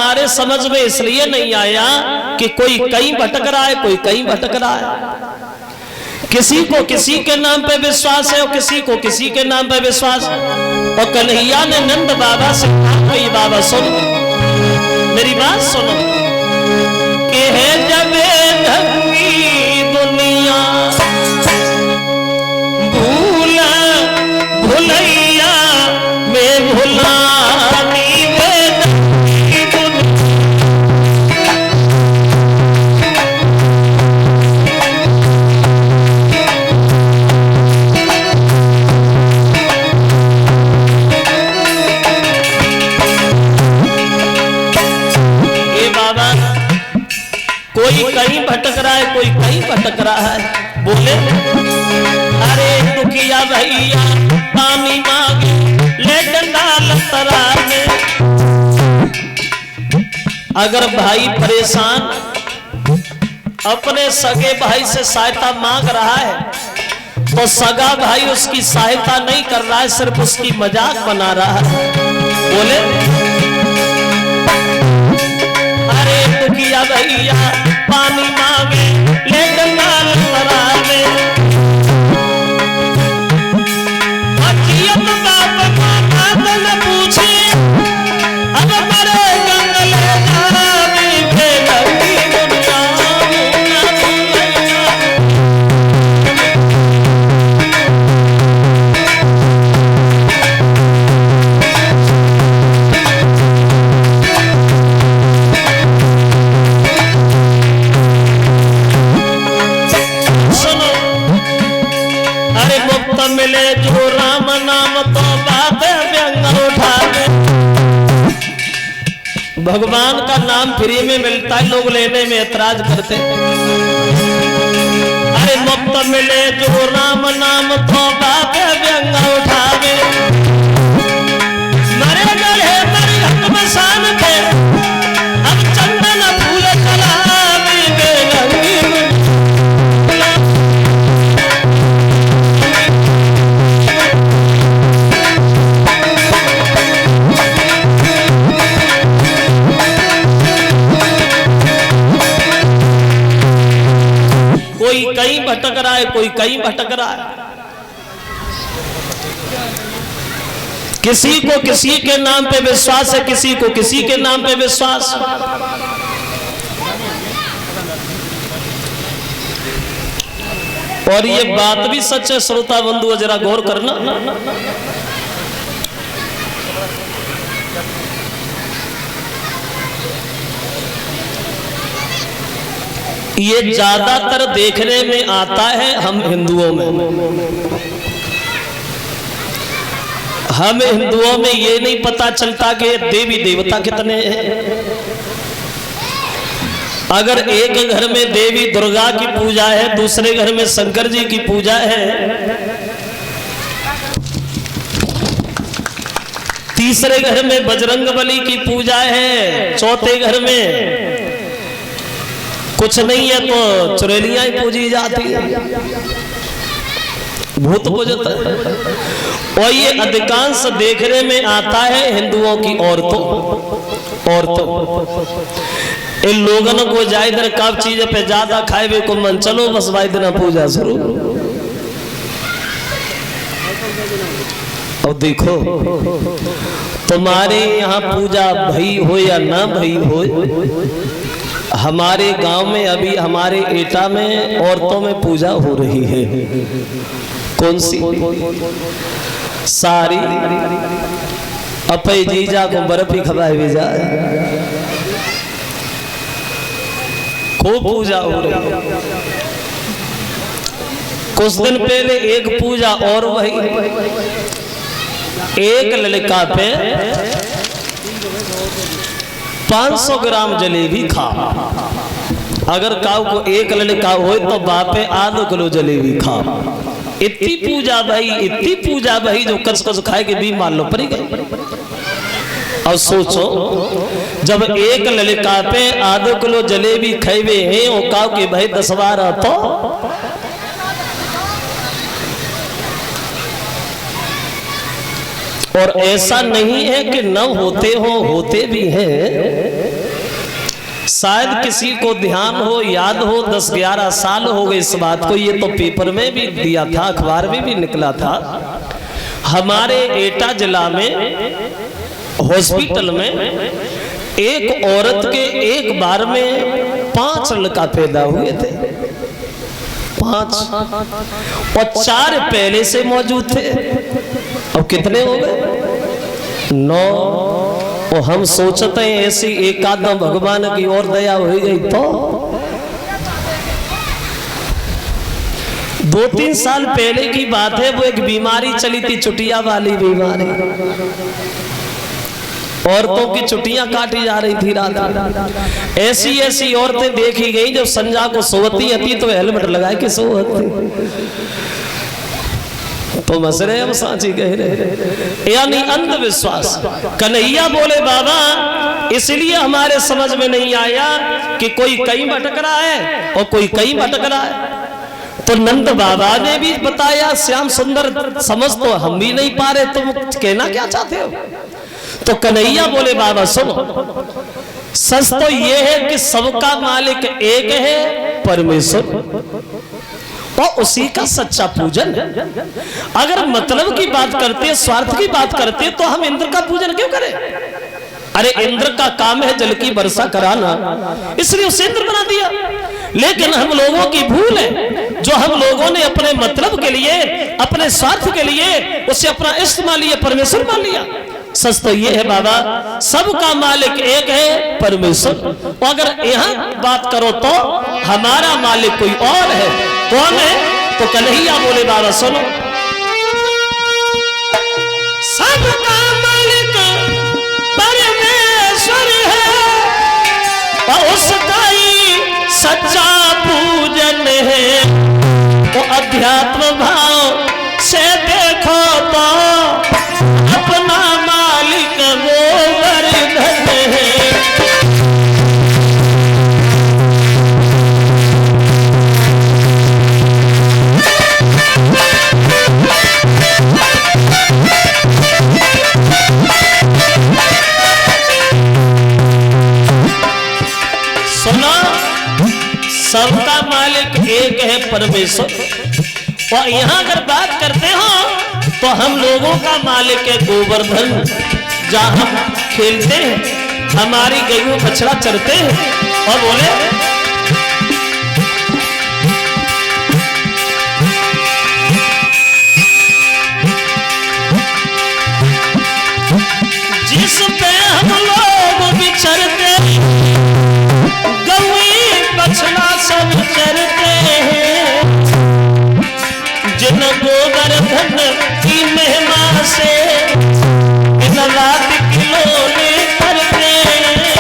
हमारे समझ में इसलिए नहीं आया कि कोई कहीं भटक रहा है, कोई कहीं भटक रहा है। किसी को किसी के नाम पे विश्वास है और किसी को किसी के नाम पे विश्वास है। और कन्हैया ने नंद बाबा से कहा, बाबा सुनो, मेरी बात सुनो, कि है जब ढंगी दुनिया भूला भुलैया में भुलानी कोई कहीं भटक रहा है, कोई कहीं भटक रहा है। बोले अरे दुखिया भैया पानी मांगे ले डंडा लतरा में। अगर भाई परेशान अपने सगे भाई से सहायता मांग रहा है तो सगा भाई उसकी सहायता नहीं कर रहा है, सिर्फ उसकी मजाक बना रहा है। बोले अरे दुखिया भैया पानी मांगे ले डंडा लतरा में। अचियत बाप माता न पूछे अब मरे जंगल जावी भेलकी दुनिया मिले जो राम नाम तो बात व्यंग उठा दे। भगवान का नाम फ्री में मिलता है, लोग लेने में ऐतराज करते। अरे मुफ्त मिले जो राम नाम तो बात व्यंग उठावे। मरे गले मरी हक मसान पे अब चंदन फूल कलावी बेलंगी। कोई कहीं भटक रहा है, कोई कहीं भटक रहा है। किसी को किसी के नाम पे विश्वास है, किसी को किसी के नाम पे विश्वास। और ये बात भी सच है श्रोता बंधु, जरा गौर करना। ये ज्यादातर देखने में आता है हम हिंदुओं में। हम हिंदुओं में ये नहीं पता चलता कि देवी देवता कितने हैं। अगर एक घर में देवी दुर्गा की पूजा है, दूसरे घर में शंकर जी की पूजा है, तीसरे घर में बजरंगबली की पूजा है, चौथे घर में कुछ नहीं है तो चुड़ैलियां ही पूजी जाती है, भूत पूजत है। और ये अधिकांश देखने में आता है हिंदुओं की औरतों। इन लोगों को जाए दिन कब चीज पे ज्यादा खाए को मन, चलो बस भाई दिन पूजा शुरू। और देखो तुम्हारे यहाँ पूजा भई हो या ना भई हो, हमारे गांव में अभी हमारे एटा में औरतों में पूजा हो रही है। कौन सी? सारी अपे जीजा को बर्फ ही खवाए भेजा, खूब पूजा हो रही है। कुछ दिन पहले एक पूजा और वही, एक लड़का पे 500 ग्राम जलेबी खा। अगर काऊ को एक लड़का हो तो बापे आधो किलो जलेबी खा। इतनी पूजा भाई, इतनी पूजा भाई, जो कस कस खाए के भी मान लो पड़ी गई। और सोचो जब एक लड़का पे आधो किलो जलेबी खाए हैं वो काऊ के भाई 10-12 तो और ऐसा नहीं है कि न होते हो, होते भी हैं। शायद किसी को ध्यान हो, याद हो, 10-11 साल हो गए इस बात को। ये तो पेपर में भी दिया था, अखबार में भी निकला था। हमारे एटा जिला में हॉस्पिटल में एक औरत के एक बार में 5 लड़का पैदा हुए थे, 5, और 4 पहले से मौजूद थे। अब कितने हो गए? 9। और हम सोचते हैं ऐसी एक आदम भगवान की और दया हो गई तो 2-3 साल पहले की बात है। वो एक बीमारी चली थी, चुटिया वाली बीमारी। औरतों की छुट्टियां काटी जा रही थी रात। ऐसी ऐसी औरतें देखी गई जब संजा को सोती थी तो हेलमेट लगा के सोती। तो मसरे हम सांची कह रहे, यानी अंधविश्वास। कन्हैया बोले बाबा इसलिए हमारे समझ में नहीं आया कि कोई कहीं भटक रहा है और कोई कहीं भटक रहा है। तो नंद बाबा ने भी बताया, श्याम सुंदर समझ तो हम भी नहीं पा रहे, तुम कहना क्या चाहते हो? तो कन्हैया बोले बाबा सुनो, सच तो ये है कि सबका मालिक एक है, परमेश्वर, और उसी का सच्चा पूजन। अगर मतलब की बात करते, स्वार्थ की बात करते, तो हम इंद्र का पूजन क्यों करें? अरे इंद्र का काम है जल की वर्षा कराना, इसलिए उसे इंद्र बना दिया। लेकिन हम लोगों की भूल है, जो हम लोगों ने अपने मतलब के लिए, अपने स्वार्थ के लिए उसे अपना इष्ट मान लिया, परमेश्वर मान लिया। सच तो ये है बाबा, सबका मालिक एक है, परमेश्वर। अगर यहाँ बात करो तो हमारा मालिक कोई और है। कौन है? तो कन्हैया बोले बाबा सुनो, सबका मालिक परमेश्वर है और उसका ही सच्चा पूजन है। वो अध्यात्म भाव से देखो तो अपना मालिक गोवर्धन है। सुनो, सबका मालिक एक है, परमेश्वर। और यहाँ अगर बात करते हो तो हम लोगों का मालिक है गोवर्धन, जहाँ हम खेलते हैं, हमारी गईयों बछड़ा चरते हैं। और बोले जिस पे हम लोग बिछड़ते, गई बछड़ा सब चरते हैं, जिन गोवर्धन की महिमा से इन रात खिलौने करते हैं।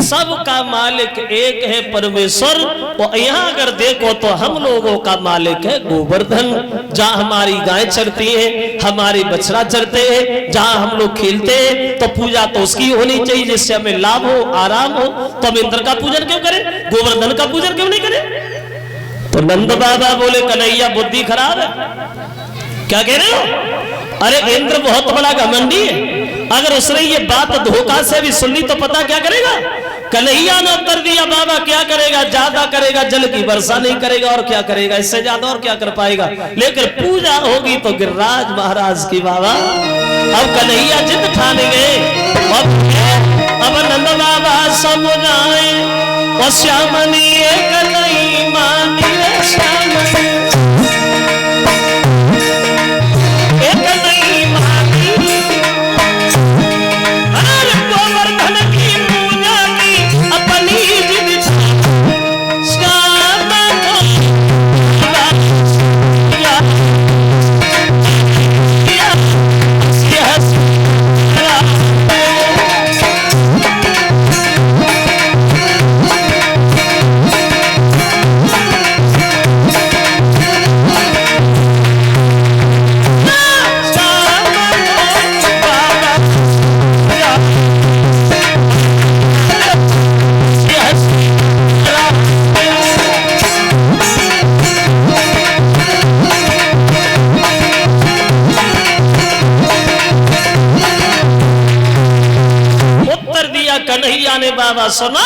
सबका मालिक एक है, परमेश्वर। और यहाँ अगर देखो तो हम लोगों का मालिक है गोवर्धन, जहाँ हमारी गाय चरती है, हमारे बछड़ा चरते हैं, जहाँ हम लोग खेलते हैं, तो पूजा तो उसकी होनी चाहिए जिससे हमें लाभ हो, आराम हो। तो हम इंद्र का पूजन क्यों करें, गोवर्धन का पूजन क्यों नहीं करें? तो नंद बाबा बोले कन्हैया बुद्धि खराब है, क्या कह रहे हो? अरे इंद्र बहुत बड़ा घमंडी है, अगर उसने ये बात धोखा से भी सुन ली तो पता क्या करेगा? कन्हैया ने उत्तर दिया बाबा क्या करेगा, ज्यादा करेगा, जल की वर्षा नहीं करेगा, और क्या करेगा, इससे ज्यादा और क्या कर पाएगा। लेकिन पूजा होगी तो गिरिराज महाराज की बाबा। अब कन्हैया जिद ठान गए, अब नंद बाबा समझाए, और श्यामनी एक नहीं मानी रे श्यामनी, एक नहीं मानी, अरे गोवर्धन की पूजा की अपनी जिद श्याम बाबा सुना,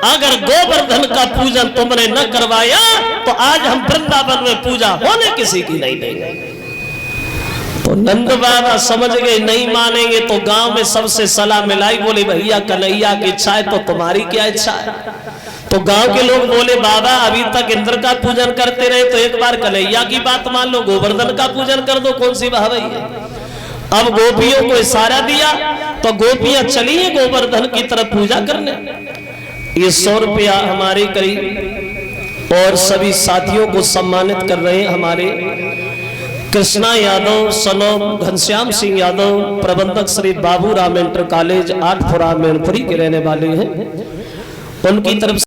अगर गोवर्धन का पूजन तुमने न करवाया तो आज हम वृंदावन में पूजा होने किसी की नहीं देंगे। तो नंद बाबा समझ गए नहीं मानेंगे, तो गांव में सबसे सलाह मिलाई, बोले भैया कन्हैया की इच्छा है तो तुम्हारी क्या इच्छा है। तो गांव के लोग बोले बाबा अभी तक इंद्र का पूजन करते रहे, तो एक बार कन्हैया की बात मान लो, गोवर्धन का पूजन कर दो, कौन सी भावई है। अब गोपियों को इशारा दिया तो गोपियां चली हैं गोवर्धन की तरफ पूजा करने। ये 100 रुपया हमारे करीब और सभी साथियों को सम्मानित कर रहे हैं हमारे कृष्णा यादव, सनोम घनश्याम सिंह यादव, प्रबंधक श्री बाबू राम इंटर कॉलेज 8 मैनपुरी के रहने वाले हैं, उनकी तरफ